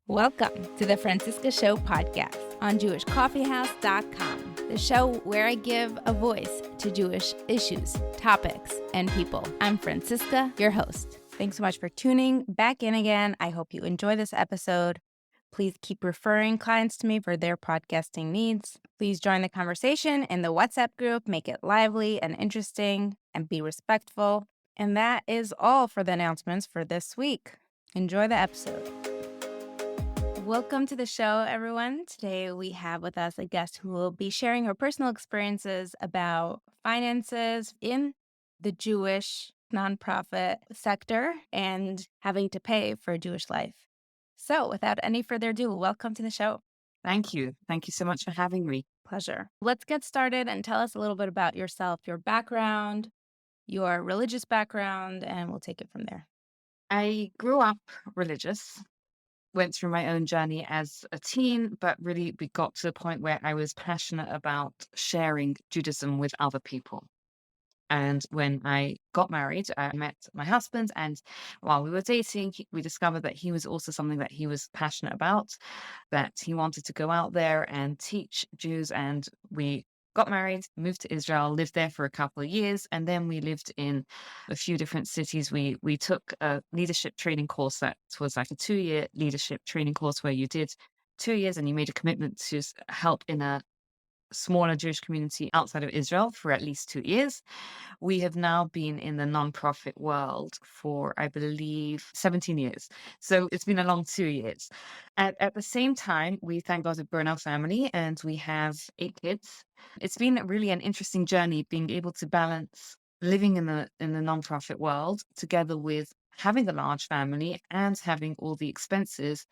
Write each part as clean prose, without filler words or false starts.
Welcome to the Francisca Show podcast on JewishCoffeehouse.com, the show where I give a voice to Jewish issues, topics, and people. I'm Francisca, your host. Thanks so much for tuning back in again. I hope you enjoy this episode. Please keep referring clients to me for their podcasting needs. Please join the conversation in the WhatsApp group, make it lively and interesting, and be respectful. And that is all for the announcements for this week. Enjoy the episode. Welcome to the show, everyone. Today we have with us a guest who will be sharing her personal experiences about finances in the Jewish nonprofit sector and having to pay for a Jewish life. So without any further ado, welcome to the show. Thank you. Thank you so much for having me. Pleasure. Let's get started and tell us a little bit about yourself, your background, your religious background, and we'll take it from there. I grew up religious, went through my own journey as a teen, but really we got to the point where I was passionate about sharing Judaism with other people. And when I got married, I met my husband, and while we were dating, we discovered that he was also something that he was passionate about, that he wanted to go out there and teach Jews. And we got married, moved to Israel, lived there for a couple of years, and then we lived in a few different cities. We took a leadership training course that was like a 2-year leadership training course where you did 2 years and you made a commitment to help in a smaller Jewish community outside of Israel for at least 2 years. We have now been in the nonprofit world for, I believe, 17 years. So it's been a long 2 years. At the same time, we thank God have grown our family and we have 8 kids. It's been really an interesting journey being able to balance living in the nonprofit world together with having a large family and having all the expenses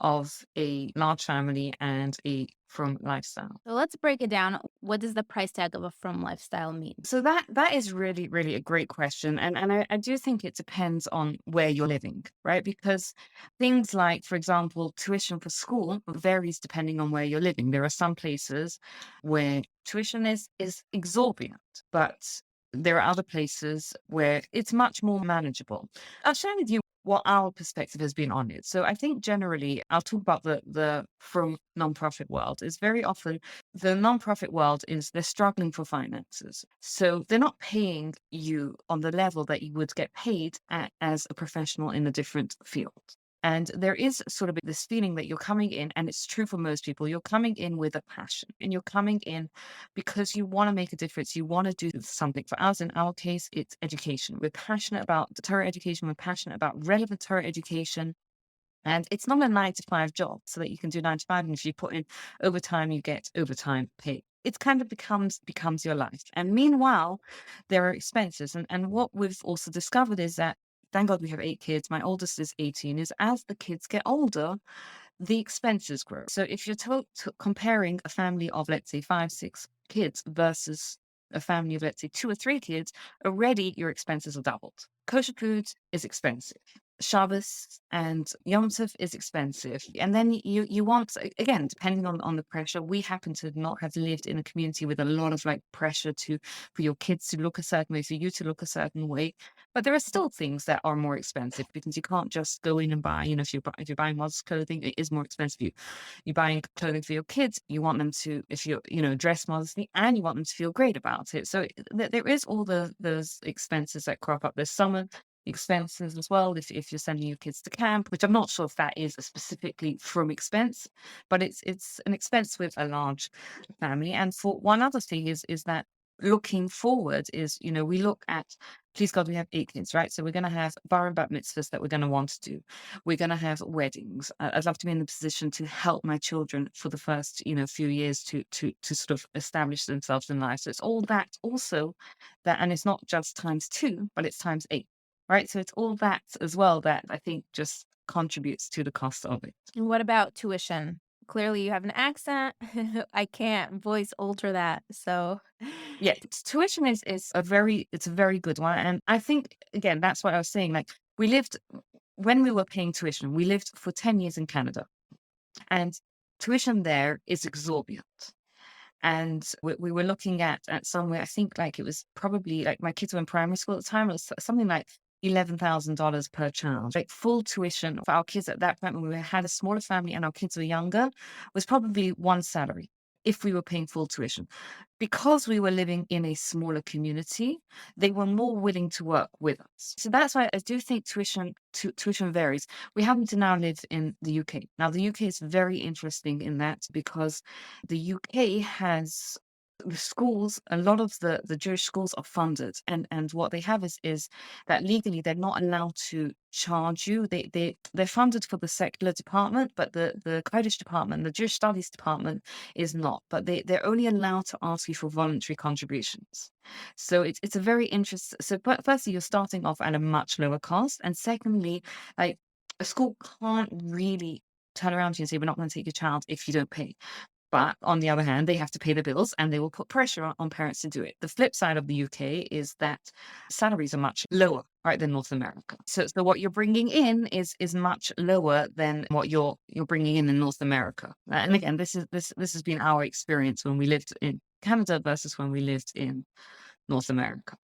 of a large family and a Frum lifestyle. So let's break it down. What does the price tag of a Frum lifestyle mean? So that is really, really a great question. And I do think it depends on where you're living, right? Because things like, for example, tuition for school varies depending on where you're living. There are some places where tuition is exorbitant, but there are other places where it's much more manageable. I'll share with you what our perspective has been on it. So I think generally, I'll talk about the from nonprofit world. Is very often the nonprofit world is they're struggling for finances. So they're not paying you on the level that you would get paid as a professional in a different field. And there is sort of this feeling that you're coming in, and it's true for most people, you're coming in with a passion and you're coming in because you want to make a difference. You want to do something. For us, in our case, it's education. We're passionate about the Torah education. We're passionate about relevant Torah education. And it's not a 9-to-5 job so that you can do 9 to 5. And if you put in overtime, you get overtime pay. It kind of becomes your life. And meanwhile, there are expenses. And what we've also discovered is that, thank God we have 8 kids. My oldest is 18, is as the kids get older, the expenses grow. So if you're comparing a family of, let's say, 5, 6 kids versus a family of, let's say, 2 or 3 kids, already your expenses are doubled. Kosher food is expensive. Shabbos and Yom Tov is expensive. And then you want, again, depending on the pressure, we happen to not have lived in a community with a lot of like pressure for your kids to look a certain way, for you to look a certain way. But there are still things that are more expensive because you can't just go in and buy, if you're buying modest clothing, it is more expensive. You're buying clothing for your kids, you want them to, if you're, dress modestly, and you want them to feel great about it. So there is all those expenses that crop up. There's summer expenses as well if you're sending your kids to camp, which I'm not sure if that is a specifically Frum expense, but it's an expense with a large family. And for one other thing is that looking forward is, we look at, please God, we have 8 kids, right? So we're going to have bar and bat mitzvahs that we're going to want to do. We're going to have weddings. I'd love to be in the position to help my children for the first, few years to sort of establish themselves in life. So it's all that also that, and it's not just times 2, but it's times 8. Right. So it's all that as well that I think just contributes to the cost of it. And what about tuition? Clearly you have an accent. I can't voice alter that. So Yeah, tuition is a very good one. And I think, again, that's what I was saying. Like when we were paying tuition, we lived for 10 years in Canada, and tuition there is exorbitant. And we were looking at somewhere, I think like it was probably like my kids were in primary school at the time. It was something like $11,000 per child. Like full tuition for our kids at that point when we had a smaller family and our kids were younger was probably one salary if we were paying full tuition. Because we were living in a smaller community, they were more willing to work with us. So that's why I do think tuition varies. We happen to now live in the UK. Now the UK is very interesting in that because the UK has the schools, a lot of the Jewish schools are funded, and what they have is that legally they're not allowed to charge you. They're funded for the secular department, but the Kurdish department, the Jewish studies department is not. But they're only allowed to ask you for voluntary contributions. So it's a very interesting. So firstly, you're starting off at a much lower cost, and secondly, like a school can't really turn around to you and say, "We're not going to take your child if you don't pay." But on the other hand, they have to pay the bills and they will put pressure on parents to do it. The flip side of the UK is that salaries are much lower, right, than North America. So what you're bringing in is much lower than what you're bringing in North America. And again, this has been our experience when we lived in Canada versus when we lived in North America.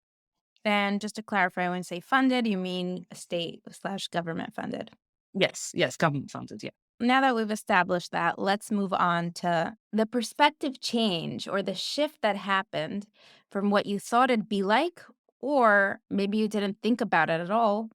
And just to clarify, when you say funded, you mean state/government funded. Yes, government funded, yeah. Now that we've established that, let's move on to the perspective change or the shift that happened from what you thought it'd be like, or maybe you didn't think about it at all,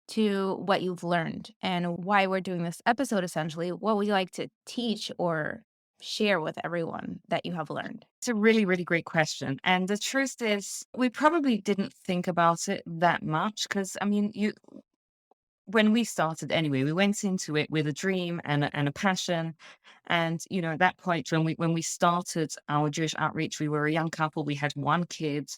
to what you've learned and why we're doing this episode, essentially, what would you like to teach or share with everyone that you have learned? It's a really, really great question. And the truth is, we probably didn't think about it that much because, I mean, when we started anyway, we went into it with a dream and a passion. And, at that point, when we started our Jewish outreach, we were a young couple, we had one kid.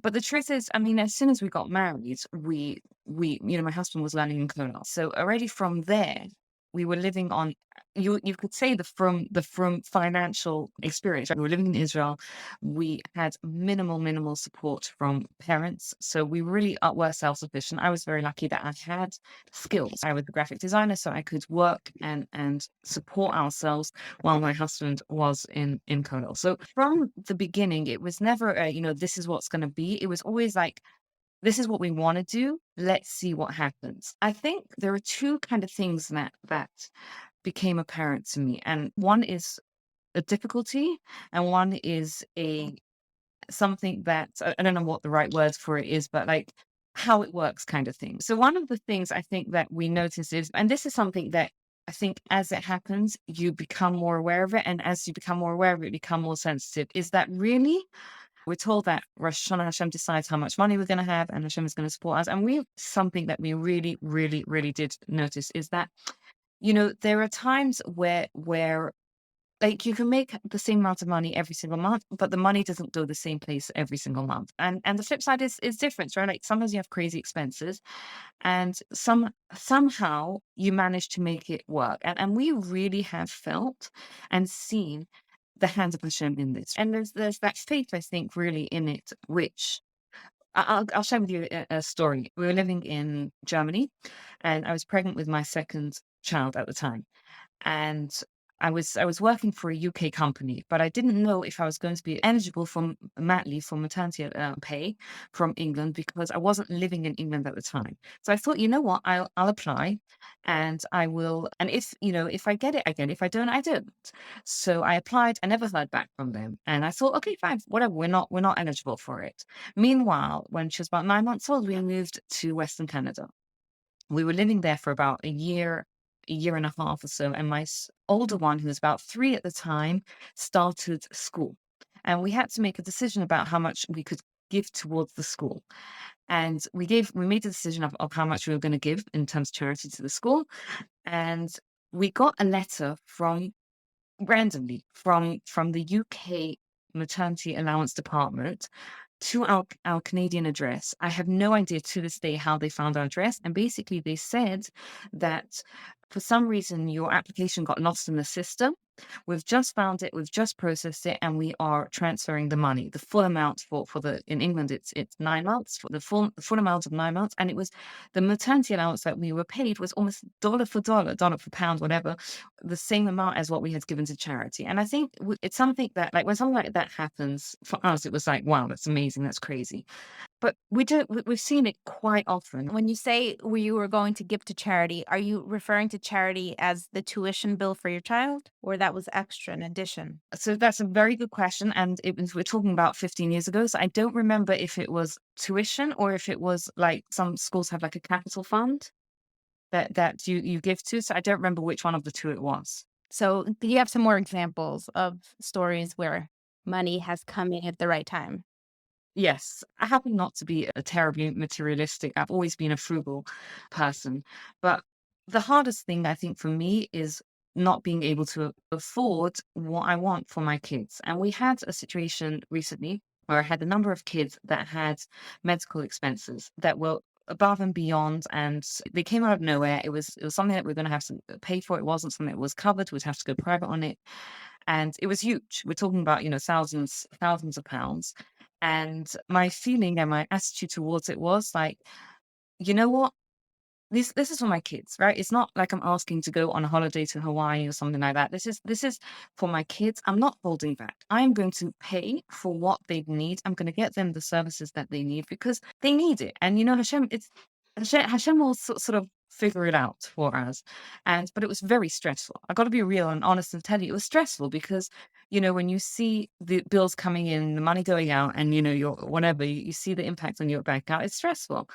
But the truth is, I mean, as soon as we got married, my husband was learning in Kona. So already from there, we were living on you could say the Frum financial experience. Right? We were living in Israel. We had minimal support from parents. So we really were self-sufficient. I was very lucky that I had skills. I was a graphic designer, so I could work and support ourselves while my husband was in Kona. So from the beginning, it was never this is what's gonna be. It was always like this is what we want to do. Let's see what happens. I think there are two kind of things that became apparent to me. And one is a difficulty and one is a something that I don't know what the right words for it is, but like how it works kind of thing. So one of the things I think that we notice is, and this is something that I think as it happens, you become more aware of it. And as you become more aware of it, you become more sensitive, is that really we're told that Rosh Hashanah Hashem decides how much money we're going to have and Hashem is going to support us. And something that we really, really, really did notice is that, there are times where like you can make the same amount of money every single month, but the money doesn't go the same place every single month. And the flip side is different, right? Like sometimes you have crazy expenses and somehow you manage to make it work. And we really have felt and seen the hands of Hashem in this. And there's that faith, I think, really in it, which I'll share with you a story. We were living in Germany and I was pregnant with my second child at the time. And I was working for a UK company, but I didn't know if I was going to be eligible for mat leave for maternity pay from England because I wasn't living in England at the time. So I thought, you know what, I'll apply, and I will. And if I get it, I get it. If I don't, I don't. So I applied. I never heard back from them, and I thought, okay, fine, whatever. We're not eligible for it. Meanwhile, when she was about 9 months old, we moved to Western Canada. We were living there for about a year and a half or so. And my older one, who was about 3 at the time, started school. And we had to make a decision about how much we could give towards the school. And we made a decision of how much we were going to give in terms of charity to the school. And we got a letter randomly from the UK maternity allowance department to our Canadian address. I have no idea to this day how they found our address. And basically they said that for some reason your application got lost in the system. We've just found it, we've just processed it, and we are transferring the money, the full amount in England, it's 9 months, for the full amount of 9 months. And it was the maternity allowance that we were paid was almost dollar for pound, whatever, the same amount as what we had given to charity. And I think it's something that, like, when something like that happens, for us, it was like, wow, that's amazing, that's crazy. but we've seen it quite often. When you say you were going to give to charity, are you referring to charity as the tuition bill for your child, or that was extra in addition? So that's a very good question, and we're talking about 15 years ago, so I don't remember if it was tuition or if it was, like, some schools have, like, a capital fund that you give to, so I don't remember which one of the 2 it was. So, do you have some more examples of stories where money has come in at the right time? Yes, I happen not to be a terribly materialistic. I've always been a frugal person. But the hardest thing I think for me is not being able to afford what I want for my kids. And we had a situation recently where I had a number of kids that had medical expenses that were above and beyond, and they came out of nowhere. It was something that we are going to have to pay for. It wasn't something that was covered. We'd have to go private on it, and it was huge. We're talking about, thousands of pounds. And my feeling and my attitude towards it was like, you know what? This is for my kids, right? It's not like I'm asking to go on a holiday to Hawaii or something like that. This is for my kids. I'm not holding back. I'm going to pay for what they need. I'm going to get them the services that they need because they need it. And Hashem will sort of figure it out for us. But it was very stressful. I got to be real and honest and tell you, it was stressful because when you see the bills coming in, the money going out, and your whatever, you see the impact on your bank account. It's stressful.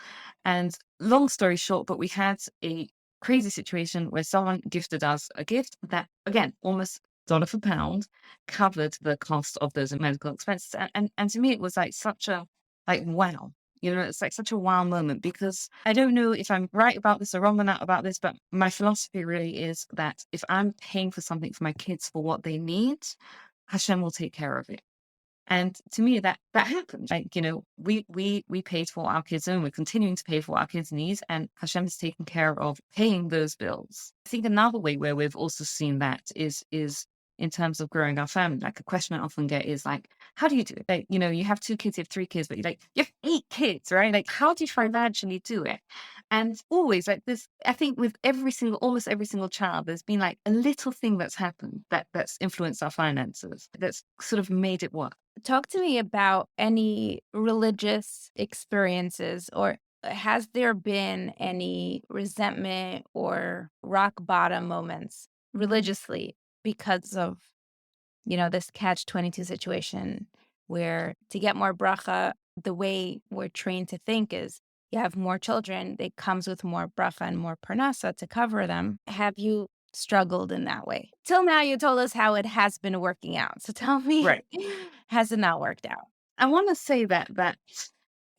And long story short, but we had a crazy situation where someone gifted us a gift that, again, almost dollar for pound covered the cost of those medical expenses. And to me, it was like such a, like, wow. It's like such a wow moment because I don't know if I'm right about this or wrong about this, but my philosophy really is that if I'm paying for something for my kids for what they need, Hashem will take care of it. And to me, that happened. Like, we paid for our kids and we're continuing to pay for our kids' needs, and Hashem is taking care of paying those bills. I think another way where we've also seen that is in terms of growing our family. Like, a question I often get is like, how do you do it? Like, you have 2 kids, you have 3 kids, but you have 8 kids, right? Like, how do you financially do it? And always like this, I think with almost every single child, there's been like a little thing that's happened that's influenced our finances, that's sort of made it work. Talk to me about any religious experiences, or has there been any resentment or rock bottom moments religiously because of, this catch-22 situation where to get more bracha, the way we're trained to think is you have more children, it comes with more bracha and more parnasa to cover them. Have you struggled in that way? Till now, you told us how it has been working out. So tell me, Right. has it not worked out? I want to say that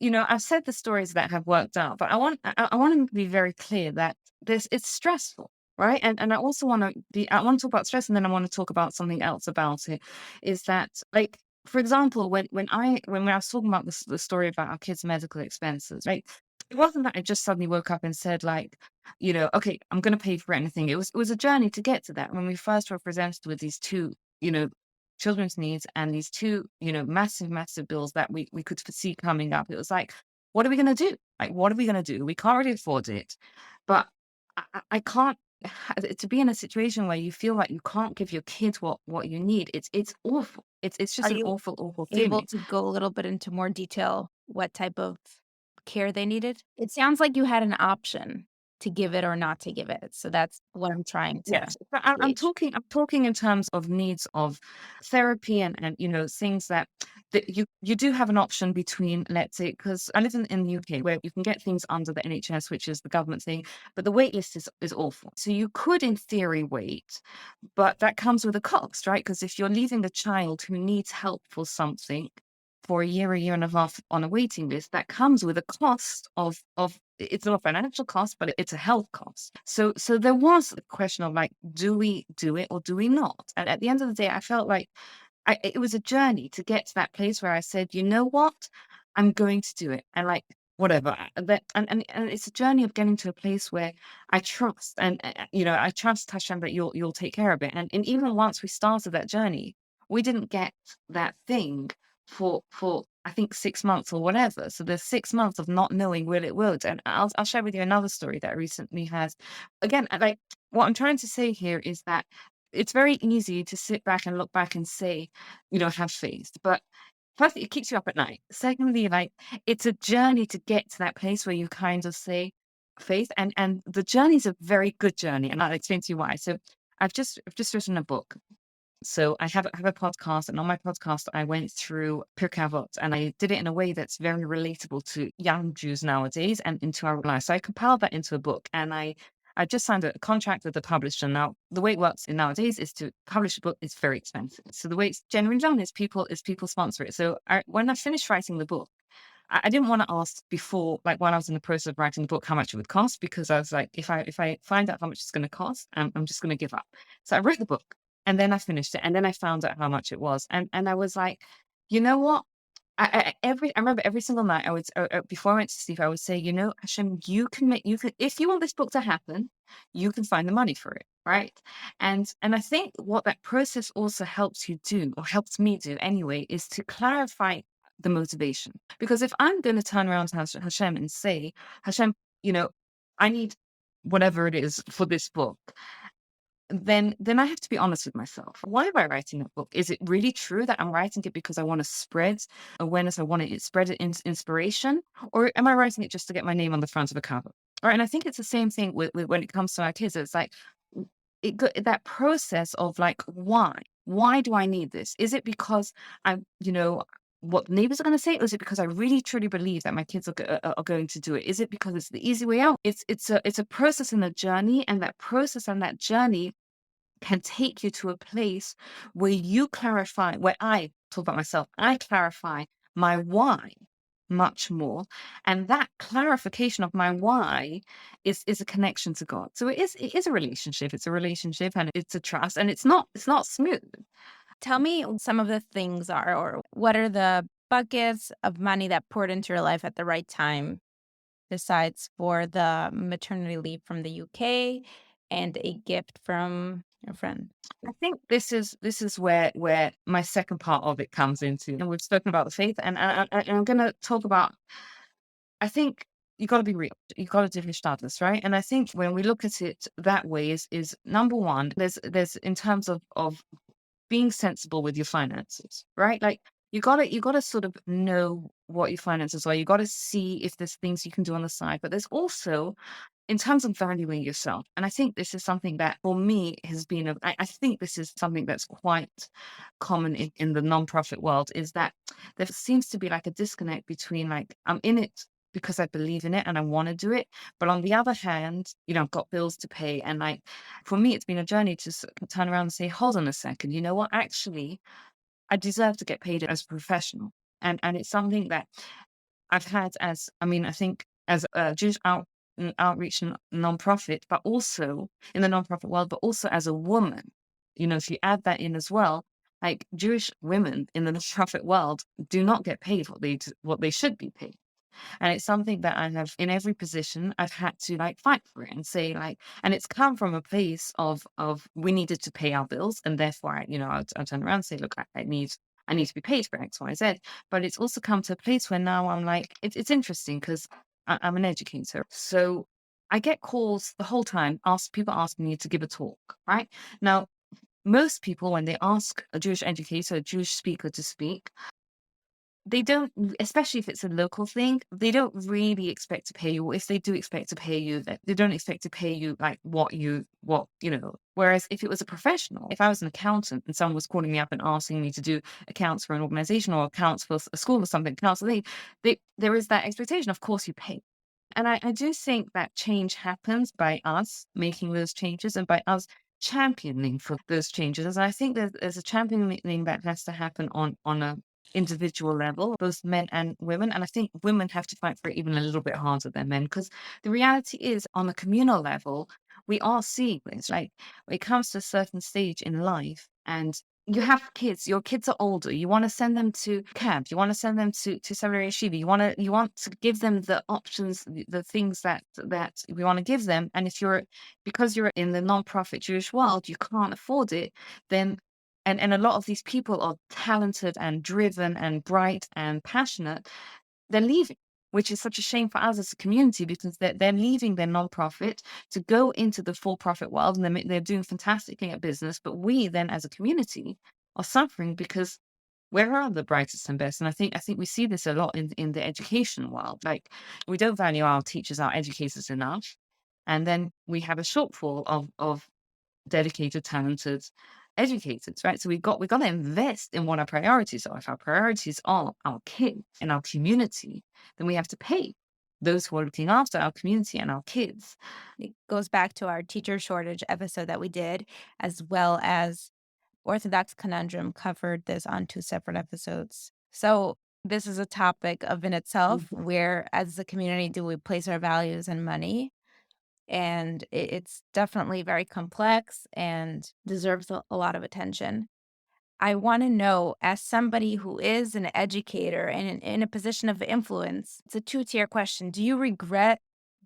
I've said the stories that have worked out, but I want to be very clear that this it's stressful, right? And I also I want to talk about stress, and then I want to talk about something else about it. Is that, like, for example, when I was talking about the story about our kids' medical expenses, right? It wasn't that I just suddenly woke up and said, like, okay, I'm going to pay for anything. It was a journey to get to that. When we first were presented with these two, you know, children's needs and these two, massive, massive bills that we could foresee coming up. It was like, what are we going to do? Like, what are we going to do? We can't really afford it. But I can't, to be in a situation where you feel like you can't give your kids what you need. It's awful. It's Are just an you awful, awful able feeling. to go a little bit into more detail what type of care they needed? It sounds like you had an option to give it or not to give it. So that's what I'm trying to Yes, but I'm gauge. talking. I'm talking in terms of needs of therapy and things that you do have an option between. Let's say, because I live in the UK where you can get things under the NHS, which is the government thing, but the wait list is awful. So you could, in theory, wait, but that comes with a cost, right? Because if you're leaving a child who needs help for something for a year and a half on a waiting list, that comes with a cost of it's not a financial cost, but it's a health cost. So there was a question of, like, do we do it or do we not? And at the end of the day, I felt like it was a journey to get to that place where I said, you know what, I'm going to do it, and, like, whatever. And it's a journey of getting to a place where I trust, and I trust Hashem that you'll take care of it. And even once we started that journey, we didn't get that thing for I think 6 months or whatever. So there's 6 months of not knowing will it will. And I'll share with you another story that I recently had. Again, like, what I'm trying to say here is that it's very easy to sit back and look back and say, have faith. But firstly, it keeps you up at night. Secondly, like it's a journey to get to that place where you kind of say faith, and the journey is a very good journey, and I'll explain to you why. So I've just written a book. So I have a podcast, and on my podcast, I went through Pirkei Avot, and I did it in a way that's very relatable to young Jews nowadays and into our life. So I compiled that into a book, and I just signed a contract with the publisher. Now, the way it works in nowadays is to publish a book is very expensive. So the way it's generally done is people sponsor it. So when I finished writing the book, I didn't want to ask before, like while I was in the process of writing the book, how much it would cost, because I was like, if I find out how much it's going to cost, I'm just going to give up. So I wrote the book, and then I finished it, and then I found out how much it was, and I was like, you know what? I remember every single night I would before I went to sleep I would say, Hashem, you can if you want this book to happen, you can find the money for it, right? And I think what that process also helps you do, or helps me do anyway, is to clarify the motivation. Because if I'm going to turn around to Hashem and say, Hashem, you know, I need whatever it is for this book, then I have to be honest with myself. Why am I writing that book? Is it really true that I'm writing it because I want to spread awareness? I want to spread it inspiration, or am I writing it just to get my name on the front of a cover? Right? And I think it's the same thing with when it comes to our kids. It's like that process of like, why? Why do I need this? Is it because I'm, what neighbors are going to say, or is it because I really truly believe that my kids are going to do it? Is it because it's the easy way out? It's a process and a journey, and that process and that journey can take you to a place where you clarify, where I talk about myself, I clarify my why much more. And that clarification of my why is a connection to God. So it is a relationship. It's a relationship, and it's a trust, and it's not smooth. Tell me some of the things are, or what are the buckets of money that poured into your life at the right time, besides for the maternity leave from the UK and a gift from your friend? I think this is where my second part of it comes into. And we've spoken about the faith, and I'm going to talk about. I think you got to be real. You got to do status, right? And I think when we look at it that way, is number one. There's in terms of being sensible with your finances, right? Like you gotta sort of know what your finances are. You gotta see if there's things you can do on the side, but there's also in terms of valuing yourself. And I think this is something that for me has been I think this is something that's quite common in the nonprofit world, is that there seems to be like a disconnect between like I'm in it because I believe in it and I want to do it. But on the other hand, I've got bills to pay. And like for me, it's been a journey to turn around and say, hold on a second, you know what? Actually, I deserve to get paid as a professional. And it's something that I've had I think as a Jewish outreach and nonprofit, but also in the nonprofit world, but also as a woman. If you add that in as well, like Jewish women in the nonprofit world do not get paid what they should be paid. And it's something that I have in every position I've had to like fight for it and say like, and it's come from a place of we needed to pay our bills, and therefore I'll turn around and say, look, I need to be paid for X, Y, Z. But it's also come to a place where now I'm like, it's interesting because I'm an educator. So I get calls the whole time, people asking me to give a talk, right? Now, most people, when they ask a Jewish educator, a Jewish speaker to speak, they don't, especially if it's a local thing, they don't really expect to pay you. Or if they do expect to pay you, they don't expect to pay you like whereas if it was a professional, if I was an accountant and someone was calling me up and asking me to do accounts for an organization or accounts for a school or something, there is that expectation. Of course you pay. And I do think that change happens by us making those changes and by us championing for those changes. And I think there's a championing that has to happen on a individual level, both men and women. And I think women have to fight for it even a little bit harder than men, because the reality is on a communal level, we are seeing this. Like when it comes to a certain stage in life and you have kids, your kids are older, you want to send them to camp, you want to send them to seminary yeshiva, you want to give them the options, the things that we want to give them. And because you're in the non-profit Jewish world, you can't afford it, then and a lot of these people are talented and driven and bright and passionate, they're leaving, which is such a shame for us as a community, because they're leaving their nonprofit to go into the for-profit world, and they're doing fantastically at business. But we then, as a community, are suffering because where are the brightest and best? And I think we see this a lot in the education world. Like, we don't value our teachers, our educators enough. And then we have a shortfall of dedicated, talented educators, right? So we got to invest in what our priorities are. If our priorities are our kids and our community, then we have to pay those who are looking after our community and our kids. It goes back to our teacher shortage episode that we did, as well as Orthodox Conundrum covered this on 2 separate episodes. So this is a topic of in itself, Mhm. where as a community do we place our values and money? And it's definitely very complex and deserves a lot of attention. I want to know, as somebody who is an educator and in a position of influence, it's a two-tier question. Do you regret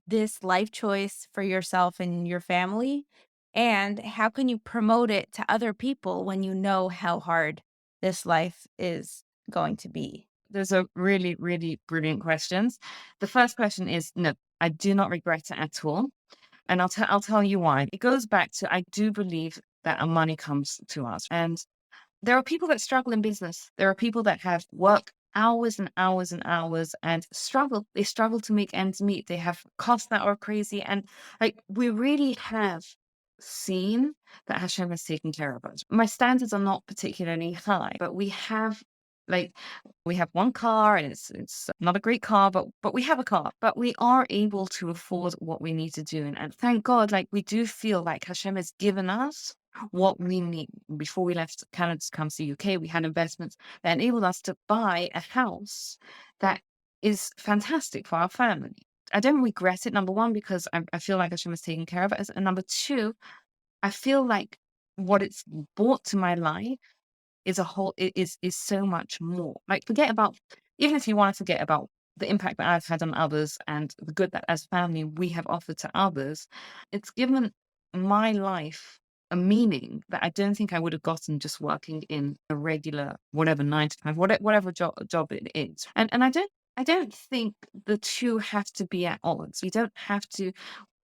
this life choice for yourself and your family? And how can you promote it to other people when you know how hard this life is going to be? Those are really, really brilliant questions. The first question is no, I do not regret it at all. And I'll tell you why. It goes back to, I do believe that our money comes to us. And there are people that struggle in business. There are people that have work hours and hours and hours and struggle. They struggle to make ends meet. They have costs that are crazy. And like, we really have seen that Hashem has taken care of us. My standards are not particularly high, but like we have one car, and it's not a great car, but we have a car. But we are able to afford what we need to do. And thank God, like, we do feel like Hashem has given us what we need. Before we left Canada to come to the UK, we had investments that enabled us to buy a house that is fantastic for our family. I don't regret it, number one, because I feel like Hashem has taken care of it. And number two, I feel like what it's brought to my life is so much more. Like, forget about, even if you want to forget about the impact that I've had on others and the good that as family we have offered to others, it's given my life a meaning that I don't think I would have gotten just working in a regular, whatever, 9 to 5, whatever job it is. And I don't think the two have to be at odds. We don't have to.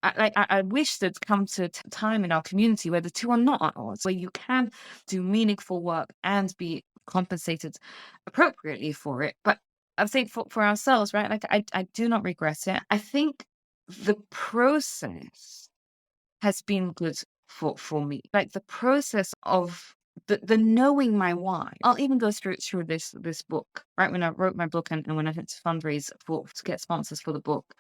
I wish there'd come to a time in our community where the two are not at odds, where you can do meaningful work and be compensated appropriately for it. But I think for ourselves, right? Like, I do not regret it. I think the process has been good for me. Like, the process of the knowing my why. I'll even go through this book, right? When I wrote my book, and when I had to fundraise to get sponsors for the book,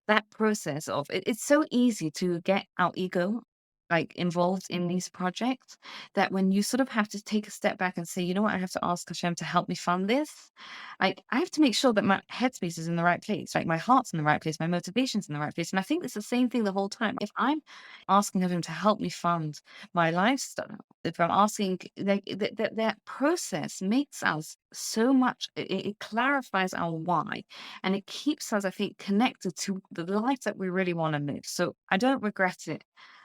that process of it's so easy to get our ego like involved in these projects, that when you sort of have to take a step back and say, you know what, I have to ask Hashem to help me fund this. Like, I have to make sure that my headspace is in the right place, like my heart's in the right place, my motivation's in the right place. And I think it's the same thing the whole time. If I'm asking Hashem to help me fund my lifestyle, if I'm asking, like, that process makes us so much, it clarifies our why, and it keeps us, I think, connected to the life that we really want to live. So I don't regret it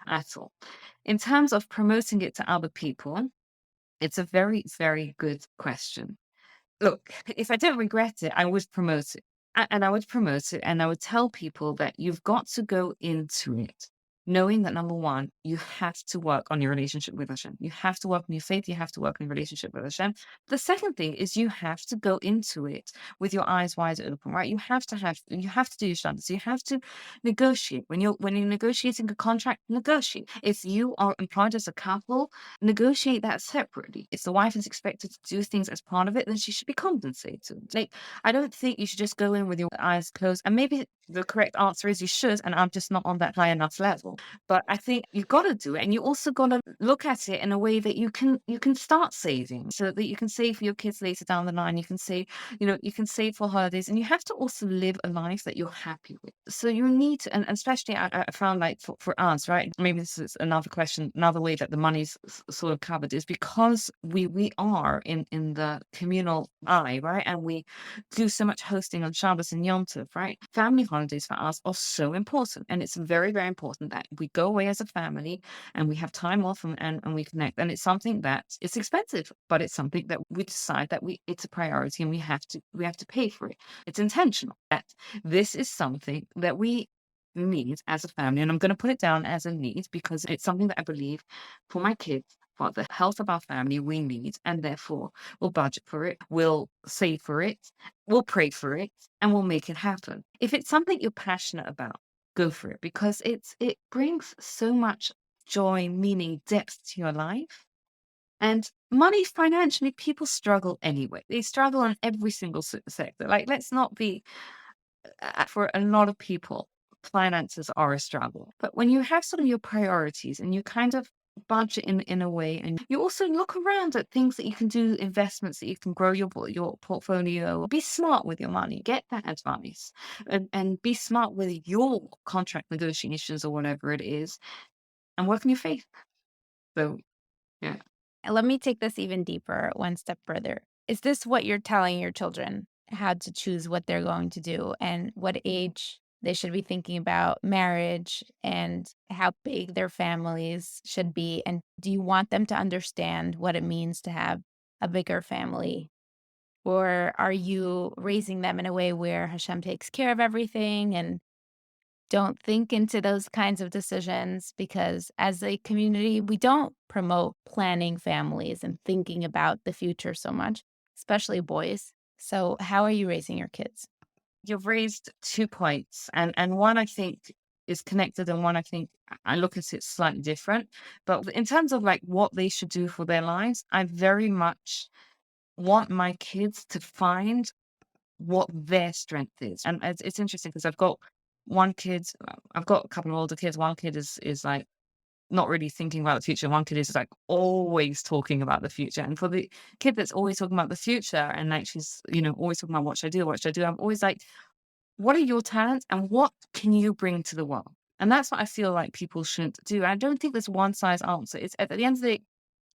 at all. In terms of promoting it to other people, it's a very, very good question. Look, if I don't regret it, I would promote it. And I would promote it, and I would tell people that you've got to go into it knowing that, number one, you have to work on your relationship with Hashem. You have to work on your faith. You have to work on your relationship with Hashem. The second thing is you have to go into it with your eyes wide open, right? You have to do your standards. You have to negotiate. When you're negotiating a contract, negotiate. If you are employed as a couple, negotiate that separately. If the wife is expected to do things as part of it, then she should be compensated. Like, I don't think you should just go in with your eyes closed. And maybe the correct answer is you should, and I'm just not on that high enough level. But I think you've got to do it, and you also got to look at it in a way that you can start saving, so that you can save for your kids later down the line. You can save, you can save for holidays, and you have to also live a life that you're happy with. So you need to, and especially I found, like, for us, right? Maybe this is another question, another way that the money's sort of covered is because we are in the communal eye, right? And we do so much hosting on Shabbos and Yom Tov, right? Family holidays for us are so important, and it's very, very important that we go away as a family and we have time off, and we connect. And it's something that it's expensive, but it's something that we decide that it's a priority, and we have to pay for it. It's intentional that this is something that we need as a family, and I'm going to put it down as a need because it's something that I believe for my kids what the health of our family we need, and therefore we'll budget for it, we'll save for it, we'll pray for it, and we'll make it happen. If it's something you're passionate about, go for it because it brings so much joy, meaning, depth to your life. And money financially, people struggle anyway. They struggle in every single sector. Like, let's not be, for a lot of people, finances are a struggle. But when you have sort of your priorities and you kind of budget in a way, and you also look around at things that you can do, investments that you can grow your portfolio, be smart with your money, get that advice, and be smart with your contract negotiations or whatever it is, and work on your faith. So, yeah. Let me take this even deeper, one step further. Is this what you're telling your children, how to choose what they're going to do and what age they should be thinking about marriage and how big their families should be? And do you want them to understand what it means to have a bigger family? Or are you raising them in a way where Hashem takes care of everything and don't think into those kinds of decisions? Because as a community, we don't promote planning families and thinking about the future so much, especially boys. So, how are you raising your kids? You've raised 2 points, and one I think is connected, and one I think I look at it slightly different. But in terms of, like, what they should do for their lives, I very much want my kids to find what their strength is. And it's interesting because I've got a couple of older kids. One kid is, like, not really thinking about the future. One kid is, like, always talking about the future. And for the kid that's always talking about the future and, like, she's, always talking about what should I do, what should I do? I'm always like, what are your talents and what can you bring to the world? And that's what I feel like people shouldn't do. I don't think there's one size answer. It's at the end of the day,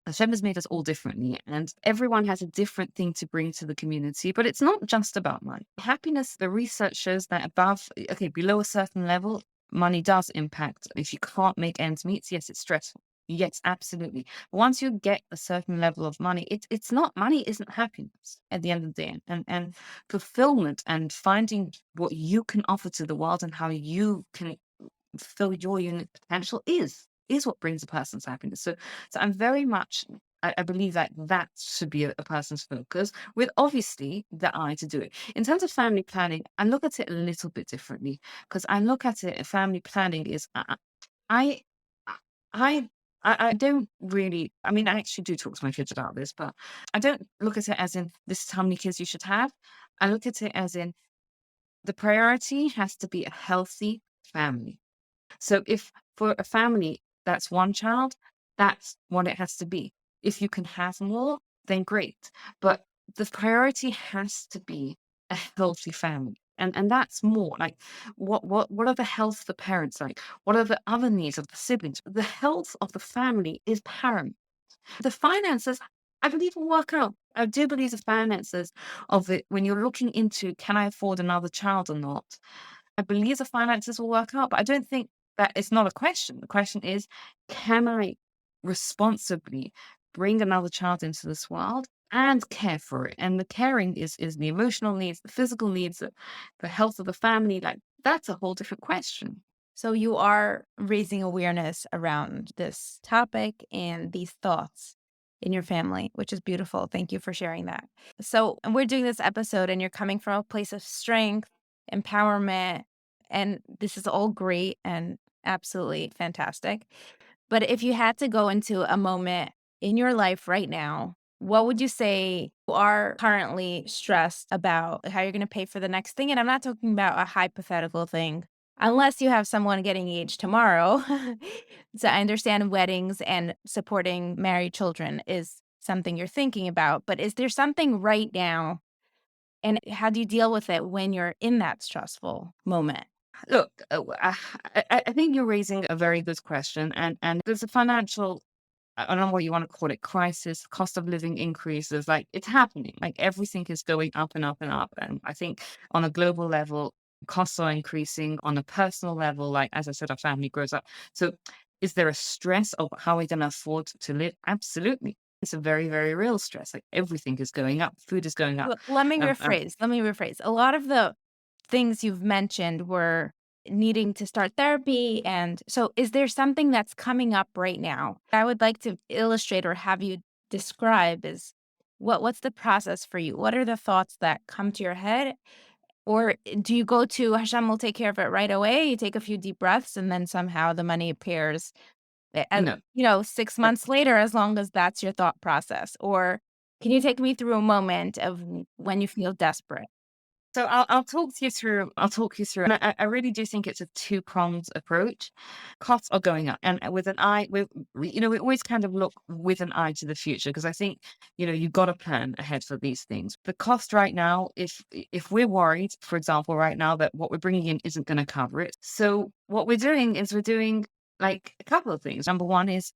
Hashem has made us all differently, and everyone has a different thing to bring to the community. But it's not just about money. Happiness, the research shows that below a certain level, money does impact. If you can't make ends meet, yes, it's stressful. Yes, absolutely. But once you get a certain level of money, it's not money isn't happiness at the end of the day. And fulfillment and finding what you can offer to the world and how you can fulfill your unique potential is what brings a person's happiness. So I'm very much I believe that that should be a person's focus, with obviously the eye to do it. In terms of family planning, I look at it a little bit differently because I look at it. Family planning is I I I don't really. I mean, I actually do talk to my kids about this, but I don't look at it as in this is how many kids you should have. I look at it as in the priority has to be a healthy family. So if for a family that's one child, that's what it has to be. If you can have more, then great. But the priority has to be a healthy family. And that's more like what are the health of the parents like? What are the other needs of the siblings? The health of the family is paramount. The finances, I believe, will work out. I do believe the finances of it when you're looking into can I afford another child or not? I believe the finances will work out, but I don't think that it's not a question. The question is, can I responsibly bring another child into this world and care for it? And the caring is the emotional needs, the physical needs, the health of the family. Like that's a whole different question. So, you are raising awareness around this topic and these thoughts in your family, which is beautiful. Thank you for sharing that. So, and we're doing this episode, and you're coming from a place of strength, empowerment, and this is all great and absolutely fantastic. But if you had to go into a moment in your life right now, what would you say you are currently stressed about how you're going to pay for the next thing? And I'm not talking about a hypothetical thing, unless you have someone getting engaged tomorrow. So I understand weddings and supporting married children is something you're thinking about. But is there something right now? And how do you deal with it when you're in that stressful moment? Look, I think you're raising a very good question, and there's a financial I don't know what you want to call it, crisis, cost of living increases, like it's happening. Like everything is going up and up and up. And I think on a global level, costs are increasing. On a personal level, like as I said, our family grows up. So is there a stress of how we're going to afford to live? Absolutely. It's a very, very real stress. Like everything is going up. Food is going up. Let me Um, um, rephrase. Let me rephrase. A lot of the things you've mentioned were needing to start therapy. And so, is there something that's coming up right now? I would like to illustrate or have you describe is what's the process for you? What are the thoughts that come to your head? Or do you go to Hashem will take care of it right away? You take a few deep breaths and then somehow the money appears, 6 No. months later, as long as that's your thought process? Or can you take me through a moment of when you feel desperate? So I'll talk you through. I'll talk you through. And I really do think it's a two-pronged approach. Costs are going up, and with an eye, we always kind of look with an eye to the future because I think you've got to plan ahead for these things. The cost right now, if we're worried, for example, right now that what we're bringing in isn't going to cover it, so what we're doing is we're doing like a couple of things. Number one is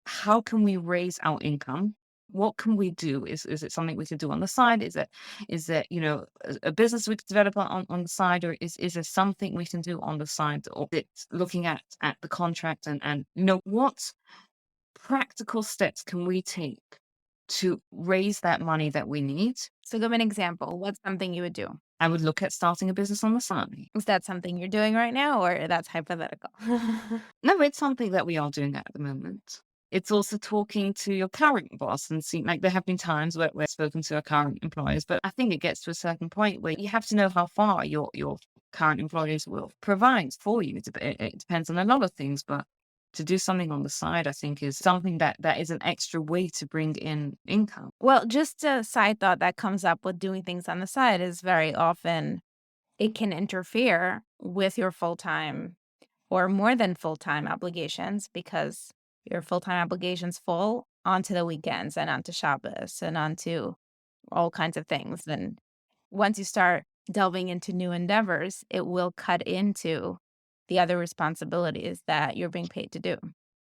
how can we raise our income? What can we do? Is it something we could do on the side? Is it a business we could develop on the side, or is there something we can do on the side, or it's looking at the contract and what practical steps can we take to raise that money that we need? So give me an example. What's something you would do? I would look at starting a business on the side. Is that something you're doing right now, or that's hypothetical? No, it's something that we are doing at the moment. It's also talking to your current boss and seeing like there have been times where we've spoken to our current employers, but I think it gets to a certain point where you have to know how far your current employers will provide for you. It depends on a lot of things, but to do something on the side, I think is something that is an extra way to bring in income. Well, just a side thought that comes up with doing things on the side is very often it can interfere with your full-time or more than full-time obligations because your full-time obligations fall onto the weekends and onto Shabbos and onto all kinds of things. And once you start delving into new endeavors, it will cut into the other responsibilities that you're being paid to do.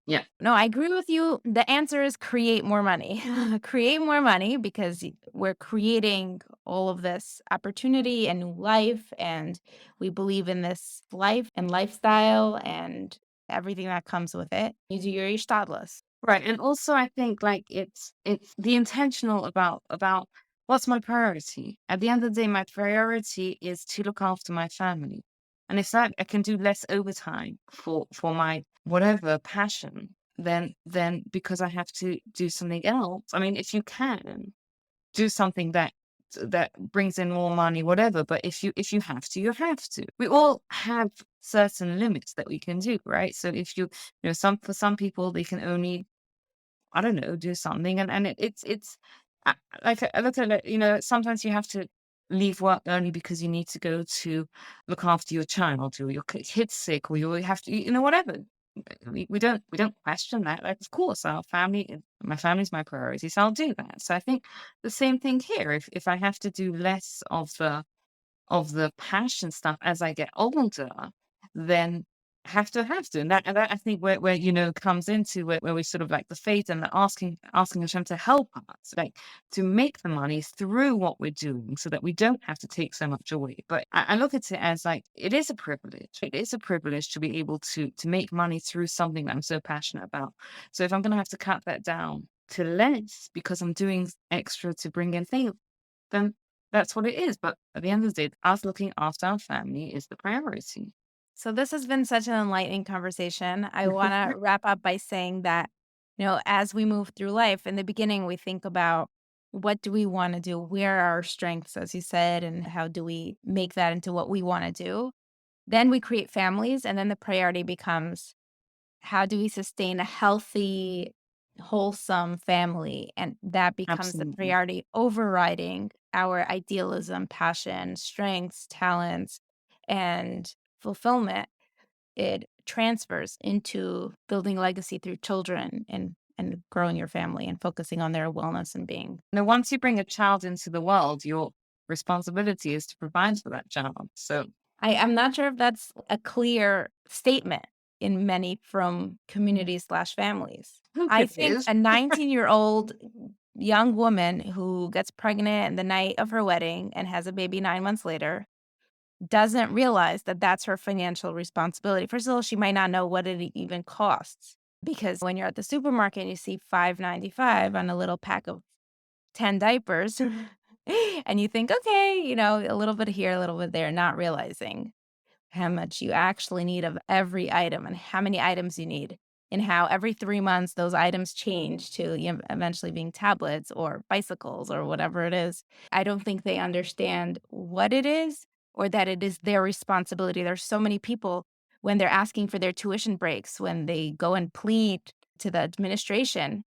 Yeah. No, I agree with you. The answer is create more money. Create more money because we're creating all of this opportunity and new life. And we believe in this life and lifestyle and everything that comes with it. You do your ishtadlus. Right. And also I think like it's the intentional about what's my priority. At the end of the day, my priority is to look after my family. And if that I can do less overtime for my whatever passion, then because I have to do something else. I mean, if you can do something that brings in more money, whatever. But if you have to, you have to. We all have certain limits that we can do, right? So if for some people they can only I don't know, do something. And it's I like, I look at it, sometimes you have to leave work early because you need to go to look after your child or your kid's sick or you have to, whatever. We don't question that. Like, of course, my family's my priority, so I'll do that. So I think the same thing here. If I have to do less of the passion stuff as I get older, then have to. And that I think where comes into where we sort of like the faith and the asking Hashem to help us, like to make the money through what we're doing so that we don't have to take so much away. But I look at it as like it is a privilege. It is a privilege to be able to make money through something that I'm so passionate about. So if I'm gonna have to cut that down to less because I'm doing extra to bring in things, then that's what it is. But at the end of the day, us looking after our family is the priority. So this has been such an enlightening conversation. I want to wrap up by saying that, as we move through life, in the beginning, we think about what do we want to do? Where are our strengths, as you said, and how do we make that into what we want to do? Then we create families, and then the priority becomes how do we sustain a healthy, wholesome family? And that becomes the Absolutely. priority overriding our idealism, passion, strengths, talents, and fulfillment. It transfers into building legacy through children and growing your family and focusing on their wellness and being. Now, once you bring a child into the world, your responsibility is to provide for that child. So I'm not sure if that's a clear statement in many from communities/families. I it think is. a 19-year-old young woman who gets pregnant the night of her wedding and has a baby 9 months later doesn't realize that that's her financial responsibility. First of all, she might not know what it even costs because when you're at the supermarket and you see $5.95 on a little pack of 10 diapers and you think, okay, a little bit here, a little bit there, not realizing how much you actually need of every item and how many items you need, and how every 3 months those items change to eventually being tablets or bicycles or whatever it is. I don't think they understand what it is or that it is their responsibility. There's so many people when they're asking for their tuition breaks, when they go and plead to the administration,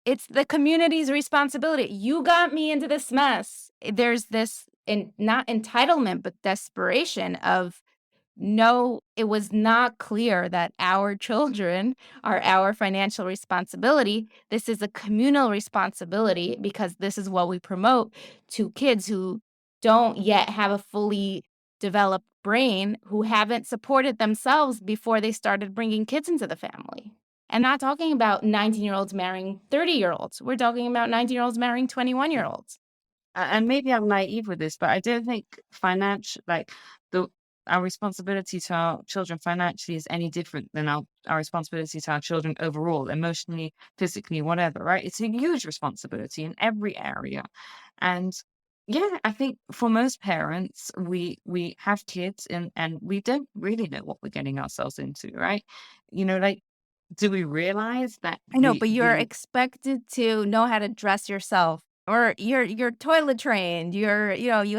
it's the community's responsibility. You got me into this mess. There's this not entitlement, but desperation of no, it was not clear that our children are our financial responsibility. This is a communal responsibility because this is what we promote to kids who don't yet have a fully developed brain, who haven't supported themselves before they started bringing kids into the family. And not talking about 19-year-olds marrying 30-year-olds. We're talking about 19-year-olds marrying 21-year-olds. And maybe I'm naive with this, but I don't think the our responsibility to our children financially is any different than our responsibility to our children overall, emotionally, physically, whatever, right? It's a huge responsibility in every area. And yeah, I think for most parents, we have kids and we don't really know what we're getting ourselves into, right? Like, do we realize that I know, but you're expected to know how to dress yourself, or you're toilet trained, you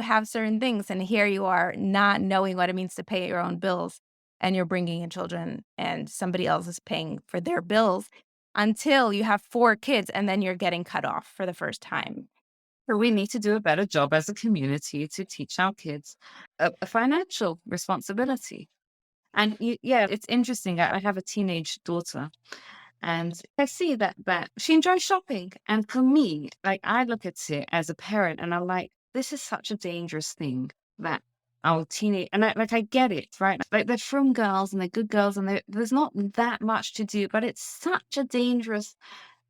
have certain things, and here you are not knowing what it means to pay your own bills, and you're bringing in children, and somebody else is paying for their bills until you have 4 kids, and then you're getting cut off for the first time. we need to do a better job as a community to teach our kids a financial responsibility. And yeah, it's interesting. I have a teenage daughter, and I see that she enjoys shopping. And for me, like, I look at it as a parent, and I'm like, this is such a dangerous thing that our teenage and I get it, right? Like, they're from girls and they're good girls, and there's not that much to do, but it's such a dangerous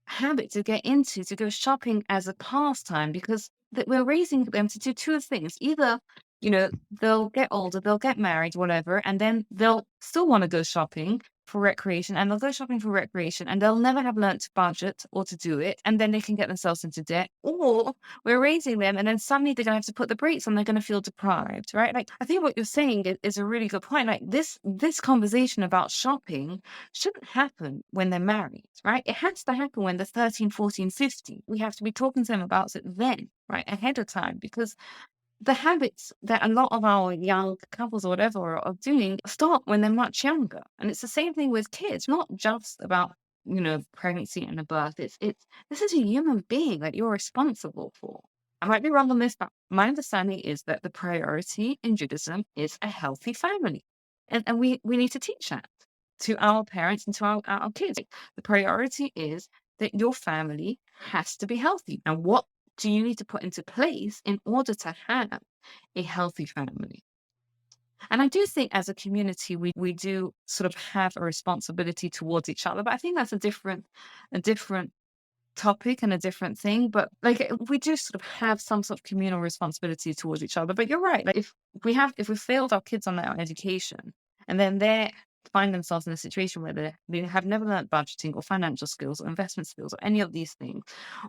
habit to get into, to go shopping as a pastime, because we're raising them to do two things. Either, they'll get older, they'll get married, whatever, and then they'll still want to go shopping for recreation, and they'll go shopping for recreation, and they'll never have learnt to budget or to do it, and then they can get themselves into debt. Or we're raising them, and then suddenly they're going to have to put the brakes on, they're going to feel deprived, right? Like, I think what you're saying is a really good point. Like, this conversation about shopping shouldn't happen when they're married, right? It has to happen when they're 13, 14, 15. We have to be talking to them about it then, right, ahead of time, because the habits that a lot of our young couples or whatever are doing start when they're much younger. And it's the same thing with kids, not just about, pregnancy and a birth. It's this is a human being that you're responsible for. I might be wrong on this, but my understanding is that the priority in Judaism is a healthy family. And we need to teach that to our parents and to our kids. The priority is that your family has to be healthy. And what do you need to put into place in order to have a healthy family? And I do think as a community, we do sort of have a responsibility towards each other, but I think that's a different topic and a different thing. But like, we do sort of have some sort of communal responsibility towards each other. But you're right. Like, if we failed our kids on their education, and then they find themselves in a situation where they have never learned budgeting or financial skills or investment skills or any of these things,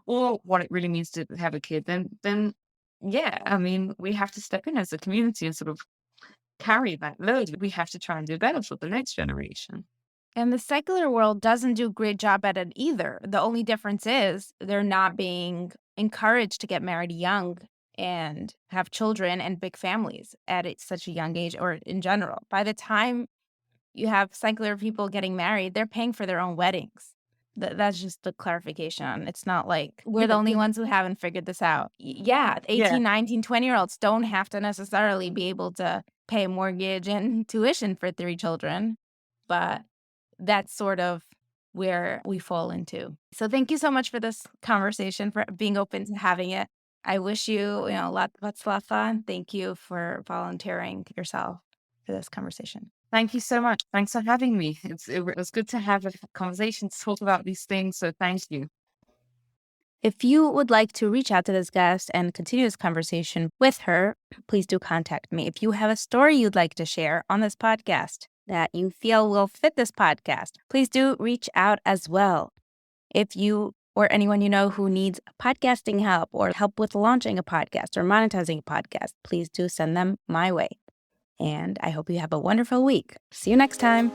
or what it really means to have a kid, then yeah, I mean, we have to step in as a community and sort of carry that load. We have to try and do better for the next generation. And the secular world doesn't do a great job at it either. The only difference is they're not being encouraged to get married young and have children and big families at such a young age, or in general. By the time you have secular people getting married, they're paying for their own weddings. That's just the clarification. It's not like we're the only ones who haven't figured this out. Yeah, 18, 19, 20-year-olds don't have to necessarily be able to pay a mortgage and tuition for 3 children, but that's sort of where we fall into. So thank you so much for this conversation, for being open to having it. I wish you, lot of Thank you for volunteering yourself for this conversation. Thank you so much. Thanks for having me. It was good to have a conversation to talk about these things. So thank you. If you would like to reach out to this guest and continue this conversation with her, please do contact me. If you have a story you'd like to share on this podcast that you feel will fit this podcast, please do reach out as well. If you or anyone you know who needs podcasting help or help with launching a podcast or monetizing a podcast, please do send them my way. And I hope you have a wonderful week. See you next time.